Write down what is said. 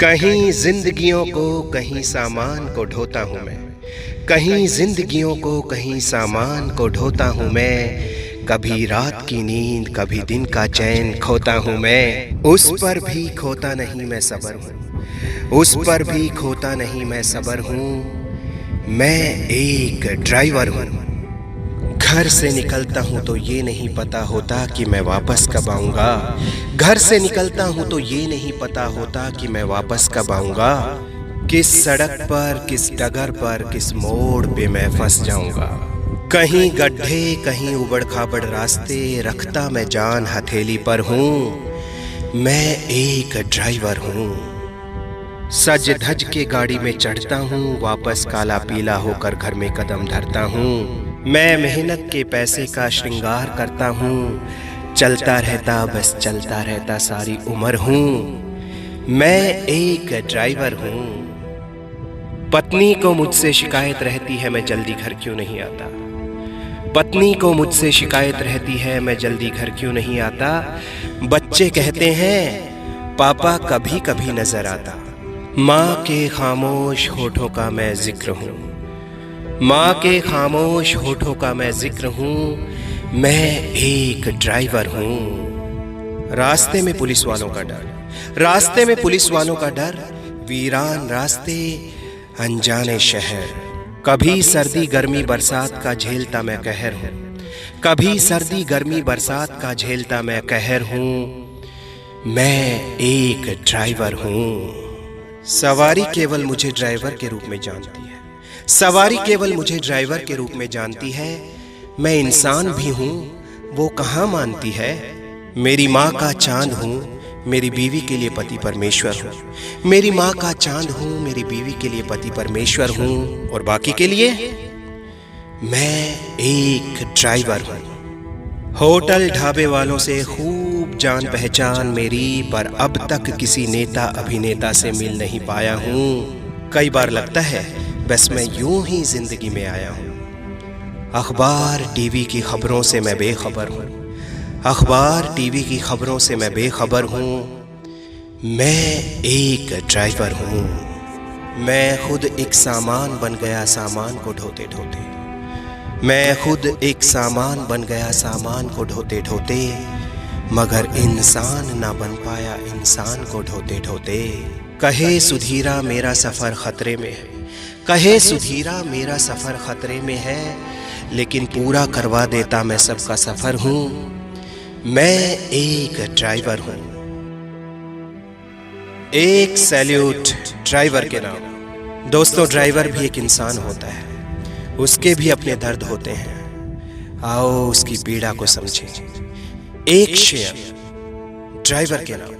कहीं जिंदगियों को कहीं सामान को ढोता हूँ मैं। कहीं जिंदगियों को कहीं सामान को ढोता हूँ मैं। कभी रात की नींद कभी दिन का चैन खोता हूँ मैं। उस पर भी खोता नहीं मैं सबर हूँ, उस पर भी खोता नहीं मैं सबर हूँ। मैं एक ड्राइवर हूँ। घर से निकलता हूँ तो ये नहीं पता होता कि मैं वापस कब आऊँगा। घर से निकलता हूँ तो ये नहीं पता होता कि मैं वापस कब आऊँगा। किस सड़क पर, किस डगर पर, किस मोड़ पे मैं फंस जाऊँगा। कहीं गड्ढे कहीं उबड़ खाबड़ रास्ते, रखता मैं जान हथेली पर हूँ। मैं एक ड्राइवर हूँ। सज धज के गाड़ी में चढ़ता हूँ, वापस काला पीला होकर घर में कदम धरता हूँ। मैं मेहनत के पैसे का श्रृंगार करता हूँ। चलता रहता बस चलता रहता सारी उम्र हूँ। मैं एक ड्राइवर हूँ। पत्नी को मुझसे शिकायत रहती है मैं जल्दी घर क्यों नहीं आता। पत्नी को मुझसे शिकायत रहती है मैं जल्दी घर क्यों नहीं आता। बच्चे कहते हैं पापा कभी कभी नजर आता। माँ के खामोश होठों का मैं जिक्र हूँ, माँ के खामोश होठों का मैं जिक्र हूँ। मैं एक ड्राइवर हूँ। रास्ते में पुलिस वालों का डर, रास्ते में पुलिस वालों का डर, वीरान रास्ते अनजाने शहर। कभी सर्दी गर्मी बरसात का झेलता मैं कहर हूँ, कभी सर्दी गर्मी बरसात का झेलता मैं कहर हूँ। मैं एक ड्राइवर हूँ। सवारी केवल मुझे ड्राइवर के रूप में जानती है, सवारी केवल मुझे ड्राइवर के रूप में जानती है। मैं इंसान भी हूँ वो कहाँ मानती है। मेरी माँ का चांद हूँ, मेरी बीवी के लिए पति परमेश्वर हूँ। मेरी माँ का चांद हूँ, मेरी बीवी के लिए पति परमेश्वर हूँ। और बाकी के लिए मैं एक ड्राइवर हूँ। होटल ढाबे वालों से खूब जान पहचान मेरी, पर अब तक किसी नेता अभिनेता से मिल नहीं पाया हूँ। कई बार लगता है बस मैं यूं ही जिंदगी में आया हूँ। अखबार टीवी की खबरों से मैं बेखबर हूँ, अखबार टीवी की खबरों से मैं बेखबर हूँ। मैं एक ड्राइवर हूँ। मैं खुद एक सामान बन गया सामान को ढोते ढोते, मैं खुद एक सामान बन गया सामान को ढोते ढोते। मगर इंसान ना बन पाया इंसान को ढोते ढोते। कहे सुधीरा मेरा सफ़र ख़तरे में है, कहे सुधीरा मेरा सफ़र ख़तरे में है, लेकिन पूरा करवा देता मैं सबका सफ़र हूँ। मैं एक ड्राइवर हूँ। एक सैल्यूट ड्राइवर के नाम। दोस्तों, ड्राइवर भी एक इंसान होता है, उसके भी अपने दर्द होते हैं। आओ उसकी पीड़ा को समझें। एक शेयर ड्राइवर के नाम।